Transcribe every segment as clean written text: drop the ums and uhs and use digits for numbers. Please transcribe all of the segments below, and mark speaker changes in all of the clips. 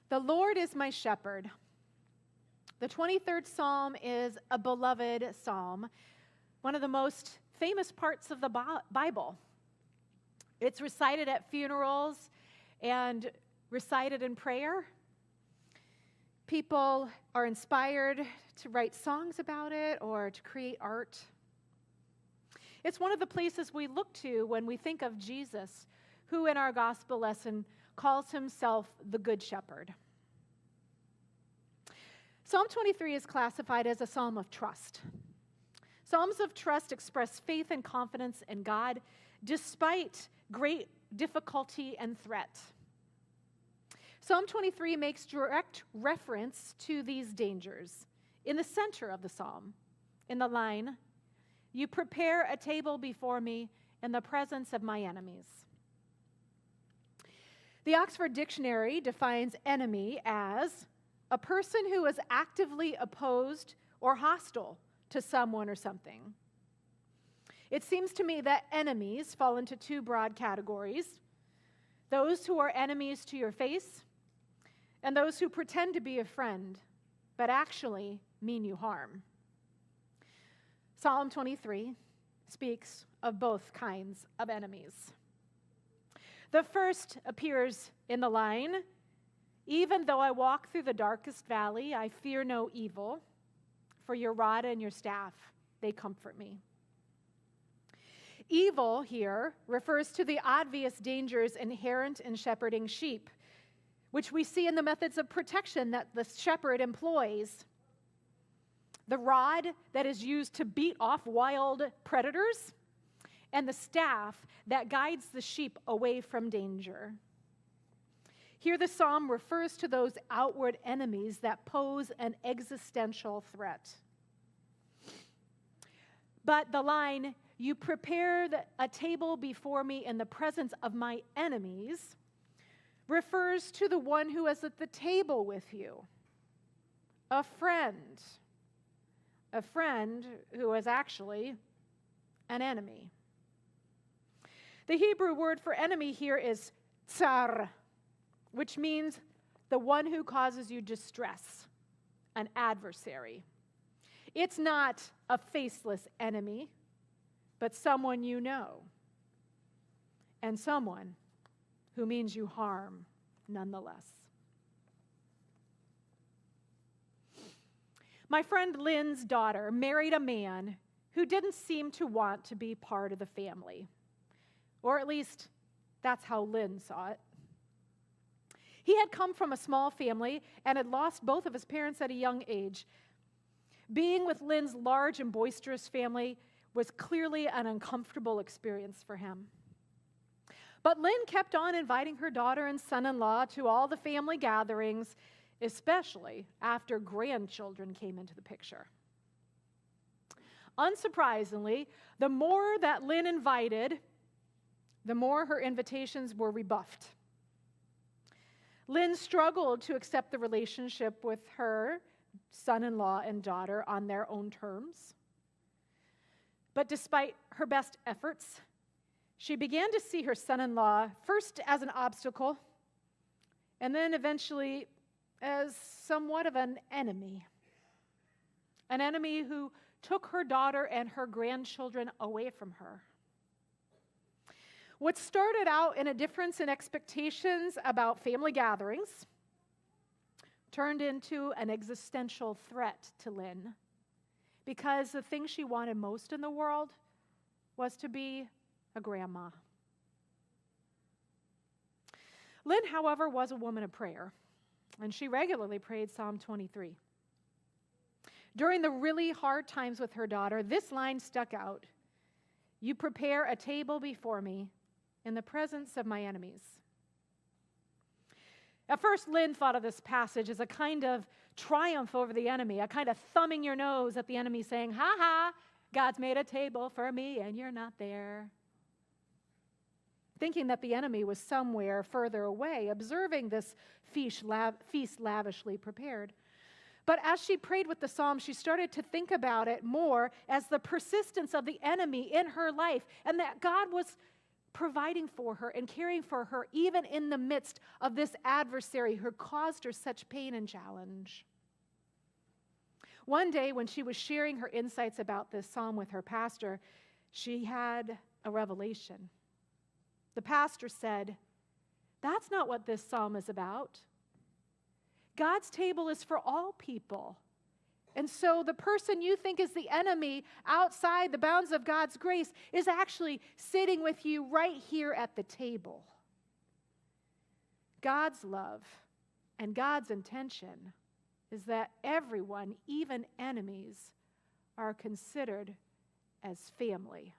Speaker 1: The Lord is my shepherd. The 23rd Psalm is a beloved psalm, one of the most famous parts of the Bible. It's recited at funerals and recited in prayer. People are inspired to write songs about it or to create art. It's one of the places we look to when we think of Jesus, who in our gospel lesson calls himself the Good Shepherd. Psalm 23 is classified as a psalm of trust. Psalms of trust express faith and confidence in God despite great difficulty and threat. Psalm 23 makes direct reference to these dangers in the center of the psalm, in the line, "You prepare a table before me in the presence of my enemies." The Oxford Dictionary defines enemy as a person who is actively opposed or hostile to someone or something. It seems to me that enemies fall into two broad categories: those who are enemies to your face, and those who pretend to be a friend, but actually mean you harm. Psalm 23 speaks of both kinds of enemies. The first appears in the line, "Even though I walk through the darkest valley, I fear no evil, for your rod and your staff, they comfort me." Evil here refers to the obvious dangers inherent in shepherding sheep, which we see in the methods of protection that the shepherd employs. The rod that is used to beat off wild predators, and the staff that guides the sheep away from danger. Here the psalm refers to those outward enemies that pose an existential threat. But the line, "You prepared a table before me in the presence of my enemies," refers to the one who is at the table with you, a friend who is actually an enemy. The Hebrew word for enemy here is tsar, which means the one who causes you distress, an adversary. It's not a faceless enemy, but someone you know, and someone who means you harm nonetheless. My friend Lynn's daughter married a man who didn't seem to want to be part of the family, or at least that's how Lynn saw it. He had come from a small family and had lost both of his parents at a young age. Being with Lynn's large and boisterous family was clearly an uncomfortable experience for him. But Lynn kept on inviting her daughter and son-in-law to all the family gatherings, especially after grandchildren came into the picture. Unsurprisingly, the more that Lynn invited, the more her invitations were rebuffed. Lynn struggled to accept the relationship with her son-in-law and daughter on their own terms. But despite her best efforts, she began to see her son-in-law first as an obstacle, and then eventually as somewhat of an enemy who took her daughter and her grandchildren away from her. What started out in a difference in expectations about family gatherings turned into an existential threat to Lynn, because the thing she wanted most in the world was to be a grandma. Lynn, however, was a woman of prayer, and she regularly prayed Psalm 23. During the really hard times with her daughter, this line stuck out: "You prepare a table before me in the presence of my enemies." At first, Lynn thought of this passage as a kind of triumph over the enemy, a kind of thumbing your nose at the enemy saying, "Ha ha, God's made a table for me and you're not there." Thinking that the enemy was somewhere further away, observing this feast lavishly prepared. But as she prayed with the psalm, she started to think about it more as the persistence of the enemy in her life, and that God was providing for her and caring for her, even in the midst of this adversary who caused her such pain and challenge. One day, when she was sharing her insights about this psalm with her pastor, she had a revelation. The pastor said, "That's not what this psalm is about. God's table is for all people. And so the person you think is the enemy outside the bounds of God's grace is actually sitting with you right here at the table." God's love and God's intention is that everyone, even enemies, are considered as family.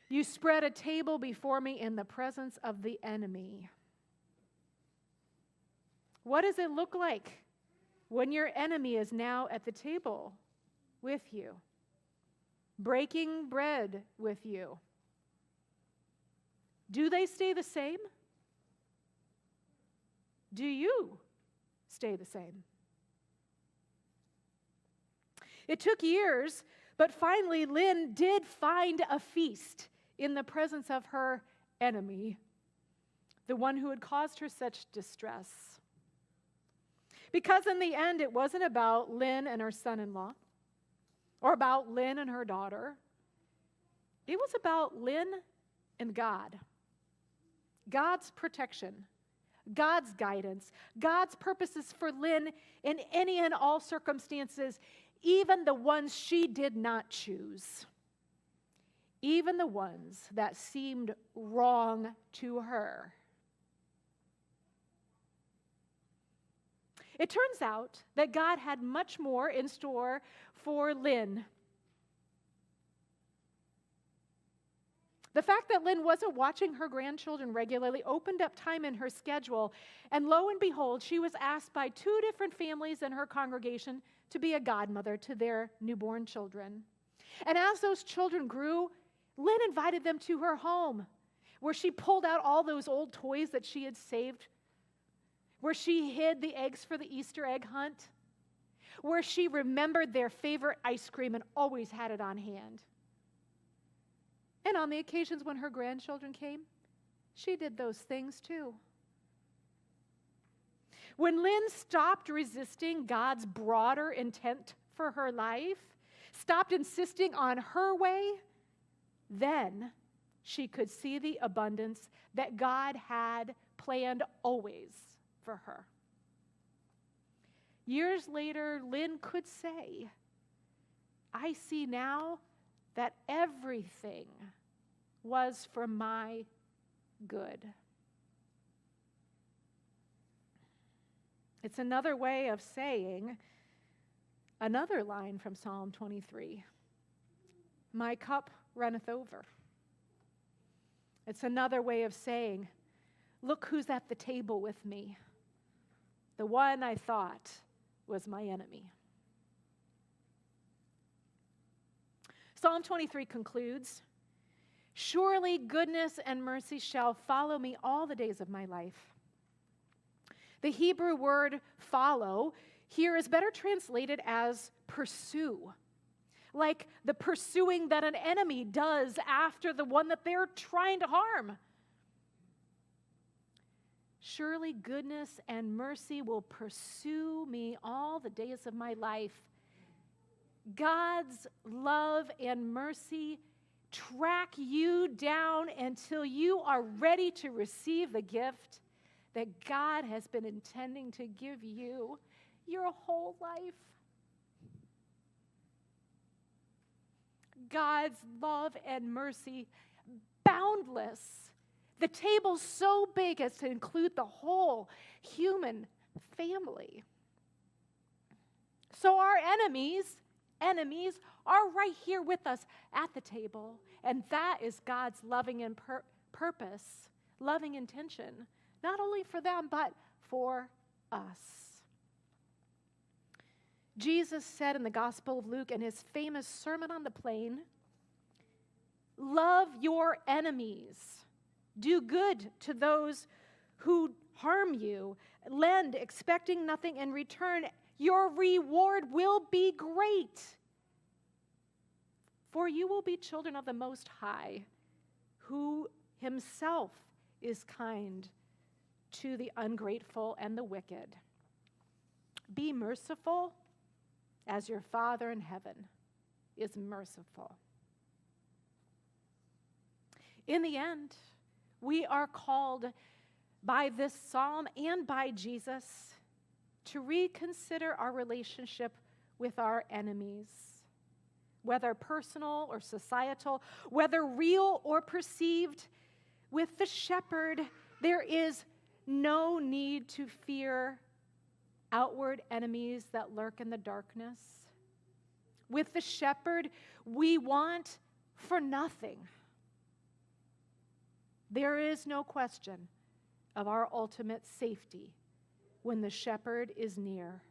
Speaker 1: You spread a table before me in the presence of the enemy. What does it look like when your enemy is now at the table with you, breaking bread with you? Do they stay the same? Do you stay the same? It took years, but finally Lynn did find a feast in the presence of her enemy, the one who had caused her such distress. Because in the end, it wasn't about Lynn and her son-in-law or about Lynn and her daughter. It was about Lynn and God. God's protection, God's guidance, God's purposes for Lynn in any and all circumstances, even the ones she did not choose, even the ones that seemed wrong to her. It turns out that God had much more in store for Lynn. The fact that Lynn wasn't watching her grandchildren regularly opened up time in her schedule, and lo and behold, she was asked by 2 different families in her congregation to be a godmother to their newborn children. And as those children grew, Lynn invited them to her home, where she pulled out all those old toys that she had saved, where she hid the eggs for the Easter egg hunt, where she remembered their favorite ice cream and always had it on hand. And on the occasions when her grandchildren came, she did those things too. When Lynn stopped resisting God's broader intent for her life, stopped insisting on her way, then she could see the abundance that God had planned always for her. Years later, Lynn could say, "I see now that everything was for my good." It's another way of saying another line from Psalm 23. "My cup runneth over." It's another way of saying, "Look who's at the table with me, the one I thought was my enemy." Psalm 23 concludes, "Surely goodness and mercy shall follow me all the days of my life." The Hebrew word follow here is better translated as pursue, like the pursuing that an enemy does after the one that they're trying to harm. Surely goodness and mercy will pursue me all the days of my life. God's love and mercy track you down until you are ready to receive the gift that God has been intending to give you your whole life. God's love and mercy, boundless. The table so big as to include the whole human family. So our enemies are right here with us at the table. And that is God's loving and purpose, loving intention, not only for them, but for us. Jesus said in the Gospel of Luke in his famous Sermon on the Plain, "Love your enemies. Do good to those who harm you. Lend, expecting nothing in return. Your reward will be great." For you will be children of the Most High, who himself is kind to the ungrateful and the wicked. Be merciful as your Father in heaven is merciful. In the end, we are called by this psalm and by Jesus to reconsider our relationship with our enemies, whether personal or societal, whether real or perceived. With the shepherd, there is no need to fear outward enemies that lurk in the darkness. With the shepherd, we want for nothing. There is no question of our ultimate safety when the shepherd is near.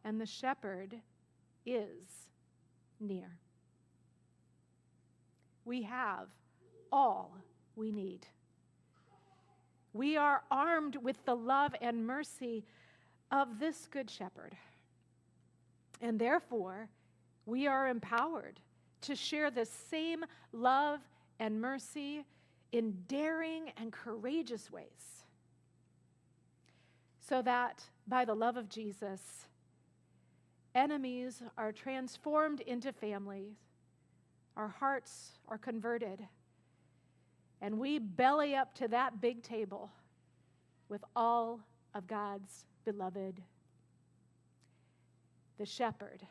Speaker 1: And the shepherd is near. We have all we need. We are armed with the love and mercy of this good shepherd. And therefore, we are empowered to share the same love and mercy in daring and courageous ways, so that by the love of Jesus, enemies are transformed into families, our hearts are converted, and we belly up to that big table with all of God's beloved, the shepherd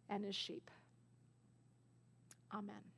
Speaker 1: and his sheep. Amen.